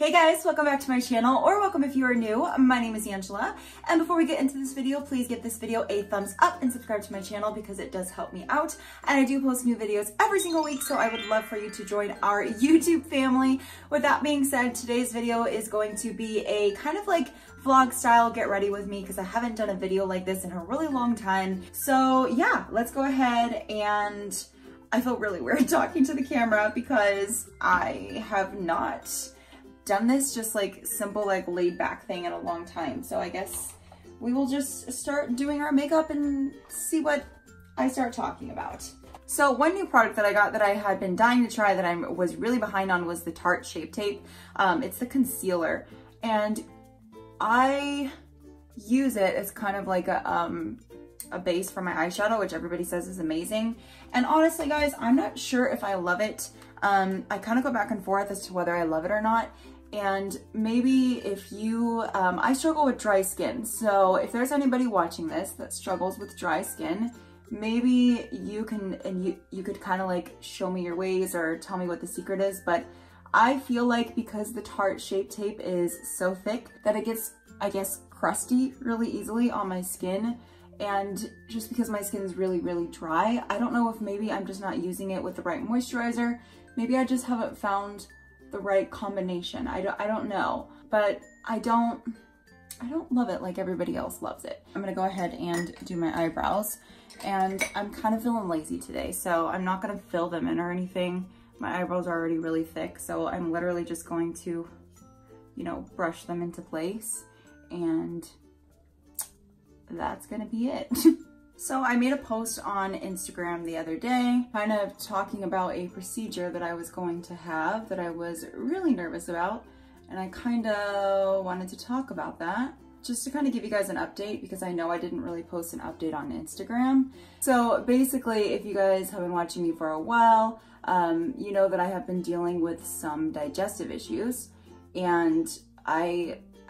Hey guys, welcome back to my channel, or welcome if you are new. My name is Angela, and before we get into this video, please give this video a thumbs up and subscribe to my channel because it does help me out. And I do post new videos every single week, so I would love for you to join our YouTube family. With that being said, today's video is going to be a kind of like vlog style get ready with me because I haven't done a video like this in a really long time. So yeah, let's go ahead. And I feel really weird talking to the camera because I have not done this just like simple like laid back thing in a long time. So I guess we will just start doing our makeup and see what I start talking about. So one new product that I got that I had been dying to try that I was really behind on was the Tarte Shape Tape. It's the concealer, and I use it as kind of like a base for my eyeshadow, which everybody says is amazing. And honestly guys, I'm not sure if I love it. I kind of go back and forth as to whether I love it or not. And maybe if you, I struggle with dry skin. So if there's anybody watching this that struggles with dry skin, maybe you can, and you could kind of like show me your ways or tell me what the secret is. But I feel like because the Tarte Shape Tape is so thick that it gets, I guess, crusty really easily on my skin. And just because my skin is really, really dry, I don't know if maybe I'm just not using it with the right moisturizer. Maybe I just haven't found the right combination. I don't know, but I don't love it like everybody else loves it. I'm gonna go ahead and do my eyebrows, and I'm kind of feeling lazy today, so I'm not gonna fill them in or anything. My eyebrows are already really thick, so I'm literally just going to, you know, brush them into place, and that's gonna be it. So I made a post on Instagram the other day, kind of talking about a procedure that I was going to have that I was really nervous about. And I kind of wanted to talk about that just to kind of give you guys an update, because I know I didn't really post an update on Instagram. So basically, if you guys have been watching me for a while, you know that I have been dealing with some digestive issues, and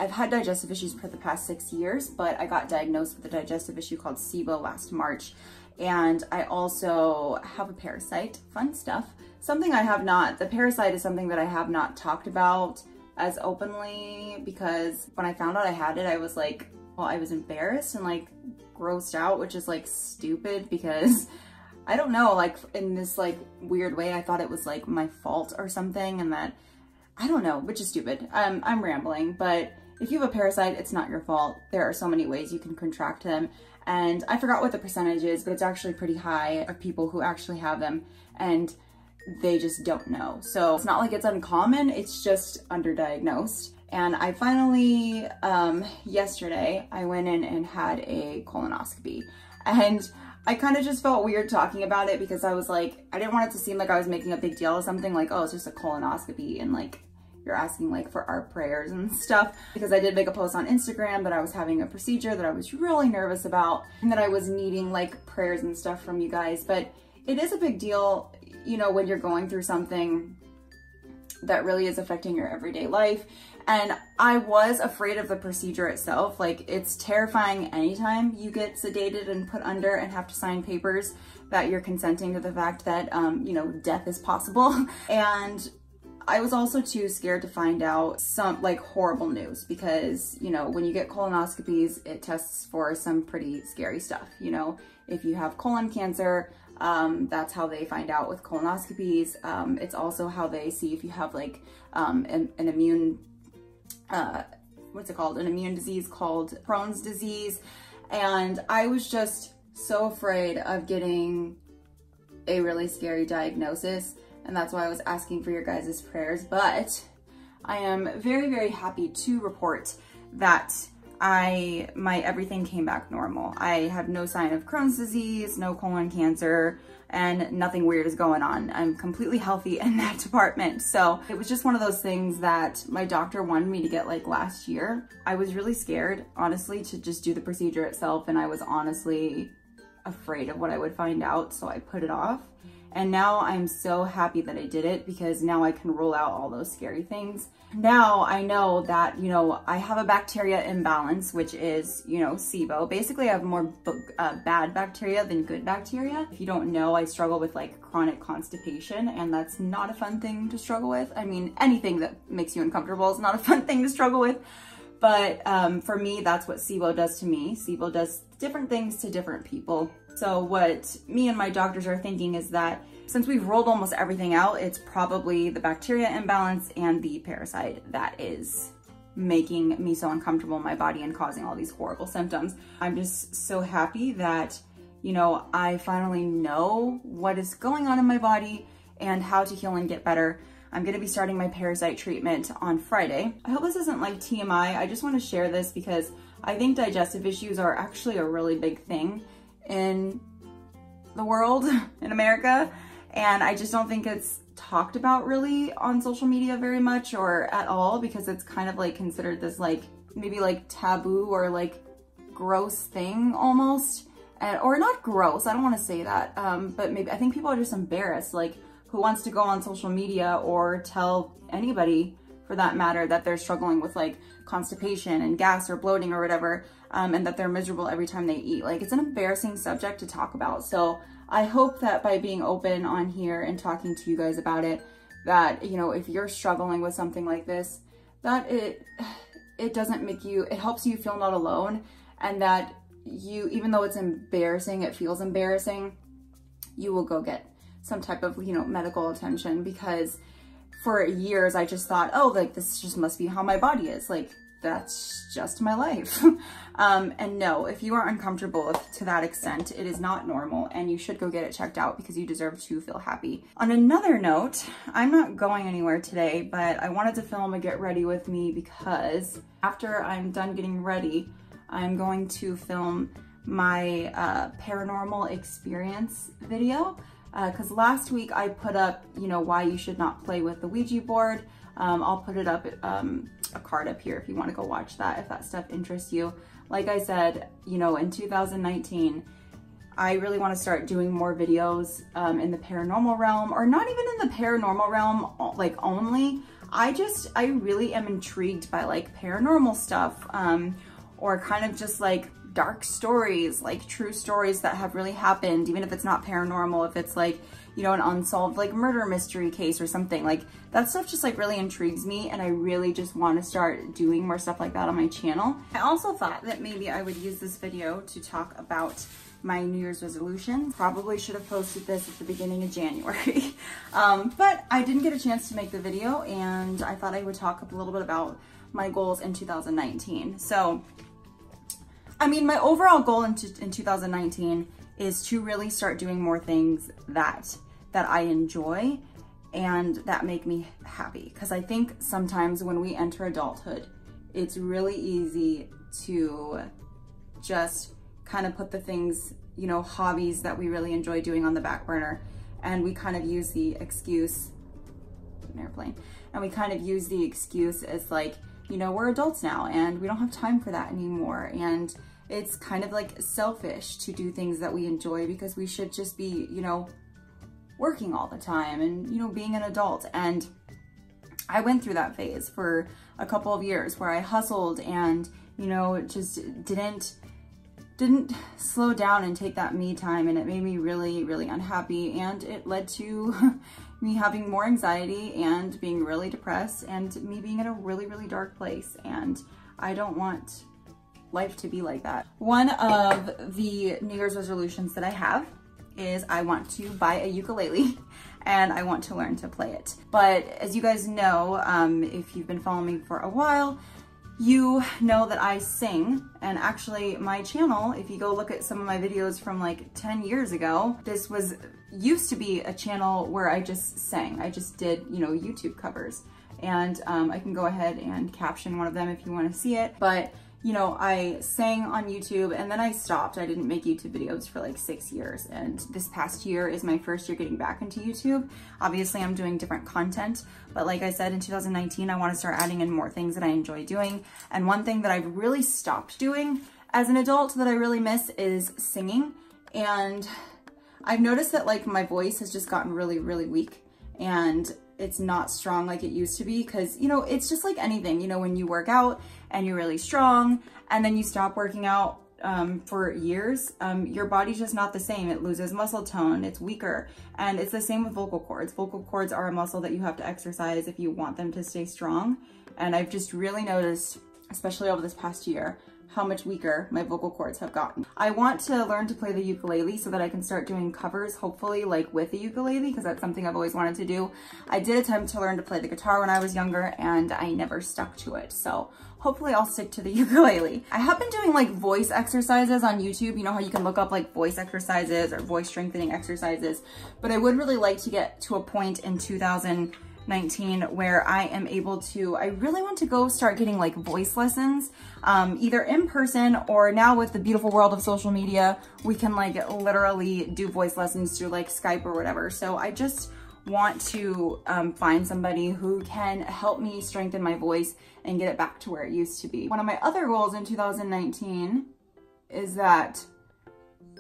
I've had digestive issues for the past 6 years, but I got diagnosed with a digestive issue called SIBO last March. And I also have a parasite, fun stuff. Something I have not, the parasite is something that I have not talked about as openly, because when I found out I had it, I was like, well, I was embarrassed and like grossed out, which is like stupid because I don't know, like in this like weird way, I thought it was like my fault or something, and that, I don't know, which is stupid. I'm rambling, but if you have a parasite, it's not your fault. There are so many ways you can contract them. And I forgot what the percentage is, but it's actually pretty high of people who actually have them and they just don't know. So it's not like it's uncommon, it's just underdiagnosed. And I finally, yesterday, I went in and had a colonoscopy. And I kind of just felt weird talking about it because I was like, I didn't want it to seem like I was making a big deal of something, like, oh, it's just a colonoscopy and like, you're asking like for our prayers and stuff, because I did make a post on Instagram that I was having a procedure that I was really nervous about and that I was needing like prayers and stuff from you guys. But it is a big deal, you know, when you're going through something that really is affecting your everyday life. And I was afraid of the procedure itself. Like, it's terrifying anytime you get sedated and put under and have to sign papers that you're consenting to the fact that, you know, death is possible. And I was also too scared to find out some like horrible news, because, you know, when you get colonoscopies, it tests for some pretty scary stuff. You know, if you have colon cancer, that's how they find out with colonoscopies. It's also how they see if you have like an immune, what's it called? An immune disease called Crohn's disease. And I was just so afraid of getting a really scary diagnosis. And that's why I was asking for your guys' prayers. But I am very, very happy to report that my everything came back normal. I have no sign of Crohn's disease, no colon cancer, and nothing weird is going on. I'm completely healthy in that department. So it was just one of those things that my doctor wanted me to get like last year. I was really scared, honestly, to just do the procedure itself. And I was honestly afraid of what I would find out. So I put it off. And now I'm so happy that I did it, because now I can rule out all those scary things. Now I know that, you know, I have a bacteria imbalance, which is, you know, SIBO. Basically, I have more bad bacteria than good bacteria. If you don't know, I struggle with like chronic constipation, and that's not a fun thing to struggle with. I mean, anything that makes you uncomfortable is not a fun thing to struggle with. But for me, that's what SIBO does to me. SIBO does different things to different people. So what me and my doctors are thinking is that since we've rolled almost everything out, it's probably the bacteria imbalance and the parasite that is making me so uncomfortable in my body and causing all these horrible symptoms. I'm just so happy that, you know, I finally know what is going on in my body and how to heal and get better. I'm gonna be starting my parasite treatment on Friday. I hope this isn't like TMI. I just wanna share this because I think digestive issues are actually a really big thing in the world, in America. And I just don't think it's talked about really on social media very much or at all, because it's kind of like considered this like, maybe like taboo or like gross thing almost. Or not gross, I don't wanna say that, but maybe I think people are just embarrassed. Like, who wants to go on social media or tell anybody for that matter that they're struggling with like constipation and gas or bloating or whatever, and that they're miserable every time they eat. Like, it's an embarrassing subject to talk about. So I hope that by being open on here and talking to you guys about it, that, you know, if you're struggling with something like this, that it doesn't make you, it helps you feel not alone, and that you, even though it's embarrassing, it feels embarrassing, you will go get some type of, you know, medical attention. Because for years I just thought, oh, like this just must be how my body is. Like, that's just my life. And no, if you are uncomfortable to that extent, it is not normal, and you should go get it checked out because you deserve to feel happy. On another note, I'm not going anywhere today, but I wanted to film a get ready with me, because after I'm done getting ready, I'm going to film my paranormal experience video. Because last week I put up, you know, why you should not play with the Ouija board. I'll put it up, a card up here if you want to go watch that, if that stuff interests you. Like I said, you know, in 2019, I really want to start doing more videos in the paranormal realm, or not even in the paranormal realm, like only. I really am intrigued by like paranormal stuff, or kind of just like dark stories, like true stories that have really happened, even if it's not paranormal, if it's like, you know, an unsolved like murder mystery case or something. Like, that stuff just like really intrigues me, and I really just want to start doing more stuff like that on my channel. I also thought that maybe I would use this video to talk about my New Year's resolution. Probably should have posted this at the beginning of January, but I didn't get a chance to make the video, and I thought I would talk a little bit about my goals in 2019. So, I mean, my overall goal in 2019 is to really start doing more things that I enjoy and that make me happy. Because I think sometimes when we enter adulthood, it's really easy to just kind of put the things, you know, hobbies that we really enjoy doing on the back burner. And we kind of use the excuse, an airplane, and we kind of use the excuse as like, you know, we're adults now and we don't have time for that anymore. And it's kind of like selfish to do things that we enjoy, because we should just be, you know, working all the time and, you know, being an adult. And I went through that phase for a couple of years where I hustled and, you know, just didn't slow down and take that me time, and it made me really, really unhappy, and it led to me having more anxiety and being really depressed and me being in a really, really dark place. And I don't want life to be like that. One of the New Year's resolutions that I have is I want to buy a ukulele and I want to learn to play it. But as you guys know, if you've been following me for a while, you know that I sing. And actually my channel, if you go look at some of my videos from like 10 years ago, this used to be a channel where I just sang. I just did, you know, YouTube covers. And I can go ahead and caption one of them if you want to see it. But you know, I sang on YouTube and then I stopped. I didn't make YouTube videos for like 6 years. And this past year is my first year getting back into YouTube. Obviously I'm doing different content, but like I said, in 2019, I want to start adding in more things that I enjoy doing. And one thing that I've really stopped doing as an adult that I really miss is singing. And I've noticed that like my voice has just gotten really, really weak, and it's not strong like it used to be, because, you know, it's just like anything, you know, when you work out and you're really strong and then you stop working out for years, your body's just not the same. It loses muscle tone, it's weaker. And it's the same with vocal cords. Vocal cords are a muscle that you have to exercise if you want them to stay strong. And I've just really noticed, especially over this past year, how much weaker my vocal cords have gotten. I want to learn to play the ukulele so that I can start doing covers, hopefully like with the ukulele, because that's something I've always wanted to do. I did attempt to learn to play the guitar when I was younger and I never stuck to it. So hopefully I'll stick to the ukulele. I have been doing like voice exercises on YouTube. You know how you can look up like voice exercises or voice strengthening exercises, but I would really like to get to a point in 2019 where I am able to, I really want to go start getting like voice lessons, either in person, or now with the beautiful world of social media, we can like literally do voice lessons through like Skype or whatever. So I just want to find somebody who can help me strengthen my voice and get it back to where it used to be. One of my other goals in 2019 is that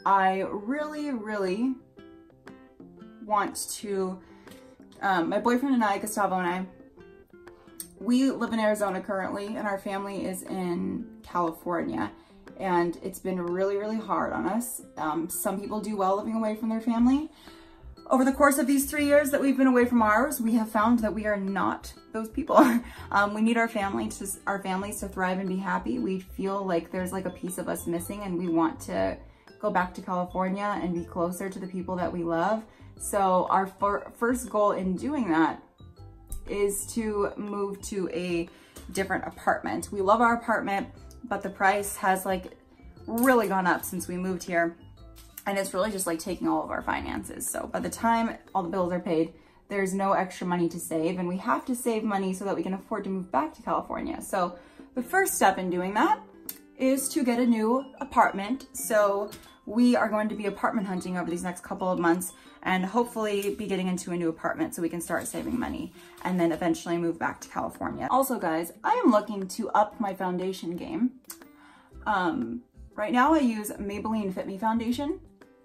I really, really want to, my boyfriend and I, Gustavo and I, we live in Arizona currently, and our family is in California, and it's been really, really hard on us. Some people do well living away from their family. Over the course of these 3 years that we've been away from ours, we have found that we are not those people. We need our families to thrive and be happy. We feel like there's like a piece of us missing, and we want to go back to California and be closer to the people that we love. So our first goal in doing that is to move to a different apartment. We love our apartment, but the price has like really gone up since we moved here. And it's really just like taking all of our finances. So by the time all the bills are paid, there's no extra money to save, and we have to save money so that we can afford to move back to California. So the first step in doing that is to get a new apartment. So we are going to be apartment hunting over these next couple of months and hopefully be getting into a new apartment so we can start saving money and then eventually move back to California. Also guys, I am looking to up my foundation game. Right now I use Maybelline Fit Me foundation,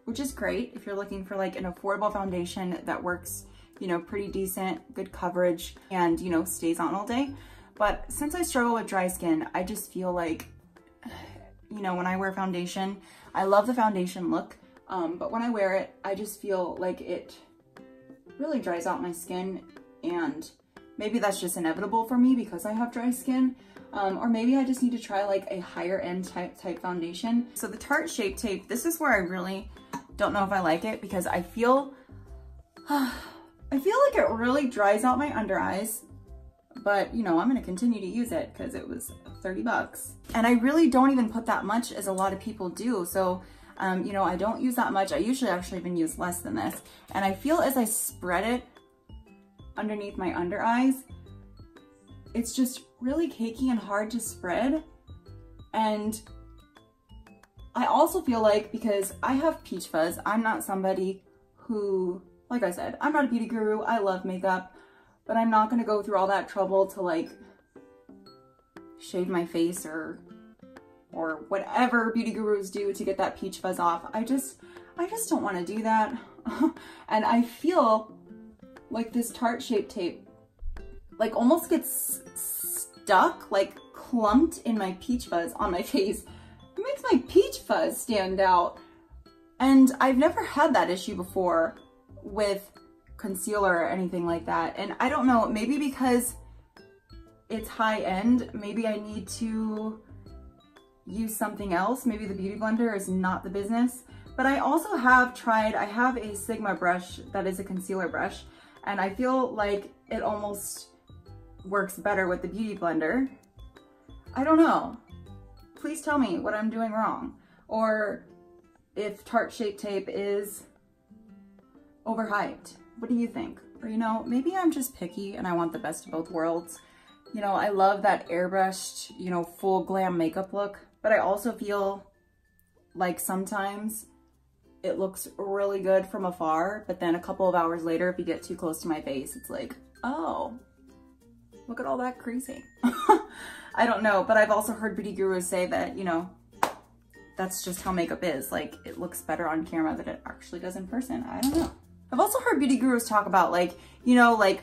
which is great if you're looking for like an affordable foundation that works, you know, pretty decent, good coverage, and, you know, stays on all day. But since I struggle with dry skin, I just feel like, you know, when I wear foundation, I love the foundation look, but when I wear it, I just feel like it really dries out my skin, and maybe that's just inevitable for me because I have dry skin. Or maybe I just need to try like a higher end type foundation. So the Tarte Shape Tape, this is where I really don't know if I like it, because I feel like it really dries out my under eyes, but you know, I'm gonna continue to use it because it was 30 bucks. And I really don't even put that much as a lot of people do. So, you know, I don't use that much. I usually actually even use less than this. And I feel as I spread it underneath my under eyes, it's just really cakey and hard to spread. And I also feel like, because I have peach fuzz, I'm not somebody who, like I said, I'm not a beauty guru. I love makeup, but I'm not gonna go through all that trouble to like shave my face or whatever beauty gurus do to get that peach fuzz off. I just don't want to do that. And I feel like this Tarte Shape Tape like almost gets stuck, like clumped in my peach fuzz on my face. It makes my peach fuzz stand out. And I've never had that issue before with concealer or anything like that. And I don't know, maybe because it's high end, maybe I need to use something else. Maybe the Beauty Blender is not the business. But I also have tried, I have a Sigma brush that is a concealer brush, and I feel like it almost works better with the Beauty Blender. I don't know. Please tell me what I'm doing wrong, or if Tarte Shape Tape is overhyped. What do you think? Or, you know, maybe I'm just picky and I want the best of both worlds. You know, I love that airbrushed, you know, full glam makeup look, but I also feel like sometimes it looks really good from afar, but then a couple of hours later, if you get too close to my face, it's like, oh, look at all that creasing. I don't know, but I've also heard beauty gurus say that, you know, that's just how makeup is. Like, it looks better on camera than it actually does in person. I don't know. I've also heard beauty gurus talk about like, you know, like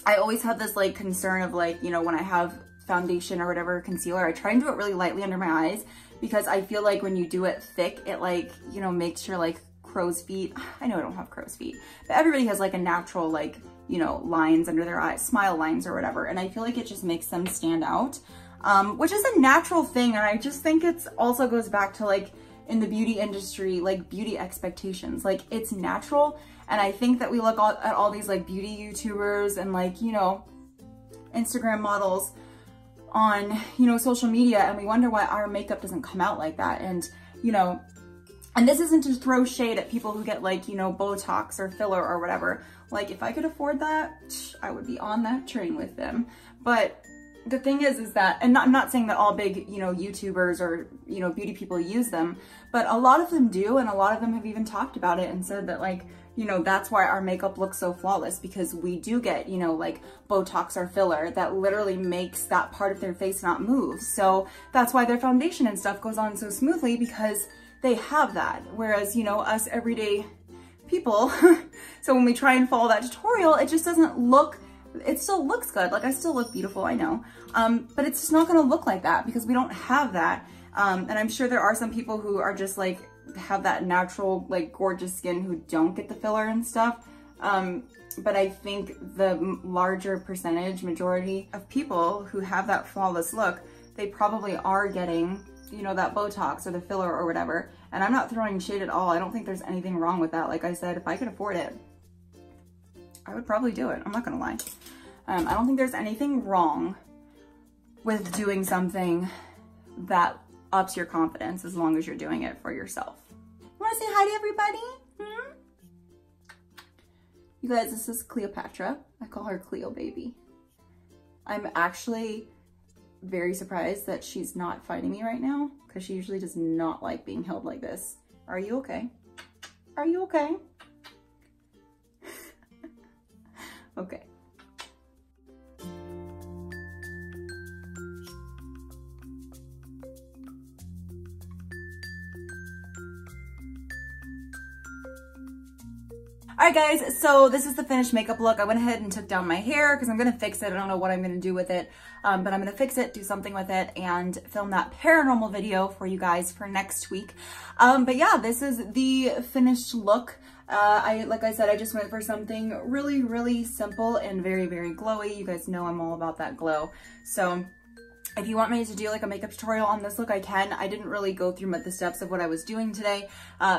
I always have this like concern of like, you know, when I have foundation or whatever, concealer, I try and do it really lightly under my eyes because I feel like when you do it thick, it like, you know, makes your like crow's feet. I know I don't have crow's feet, but everybody has like a natural like, you know, lines under their eyes, smile lines or whatever. And I feel like it just makes them stand out, which is a natural thing. And I just think it's also goes back to like in the beauty industry, like beauty expectations, like it's natural. And I think that we look at all these like beauty YouTubers and like, you know, Instagram models on, you know, social media, and we wonder why our makeup doesn't come out like that. And, you know, and this isn't to throw shade at people who get like, you know, Botox or filler or whatever. Like if I could afford that, I would be on that train with them. But the thing is that, and I'm not saying that all big, you know, YouTubers or, you know, beauty people use them, but a lot of them do. And a lot of them have even talked about it and said that like, you know, that's why our makeup looks so flawless, because we do get, you know, like Botox or filler that literally makes that part of their face not move. So that's why their foundation and stuff goes on so smoothly, because they have that. Whereas, you know, us everyday people, so when we try and follow that tutorial, it just doesn't look, it still looks good. Like I still look beautiful, I know. But it's just not gonna look like that because we don't have that. And I'm sure there are some people who are just like, have that natural, like gorgeous skin who don't get the filler and stuff. But I think the larger percentage, majority of people who have that flawless look, they probably are getting, you know, that Botox or the filler or whatever. And I'm not throwing shade at all. I don't think there's anything wrong with that. Like I said, if I could afford it, I would probably do it. I'm not gonna lie. I don't think there's anything wrong with doing something that ups your confidence as long as you're doing it for yourself. You wanna say hi to everybody? You guys, this is Cleopatra. I call her Cleo baby. I'm actually very surprised that she's not fighting me right now because she usually does not like being held like this. Are you okay? Are you okay? Okay. Alright guys, so this is the finished makeup look. I went ahead and took down my hair because I'm going to fix it. I don't know what I'm going to do with it, but I'm going to fix it, do something with it, and film that paranormal video for you guys for next week. But yeah, this is the finished look. Like I said, I just went for something really, really simple and very, very glowy. You guys know I'm all about that glow. So if you want me to do like a makeup tutorial on this look, I can. I didn't really go through the steps of what I was doing today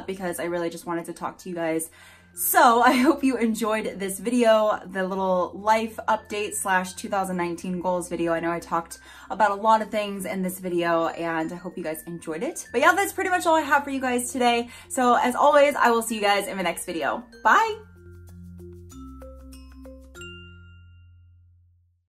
because I really just wanted to talk to you guys. So I hope you enjoyed this video, the little life update / 2019 goals video. I know I talked about a lot of things in this video and I hope you guys enjoyed it. But yeah, that's pretty much all I have for you guys today. So as always, I will see you guys in the next video. Bye!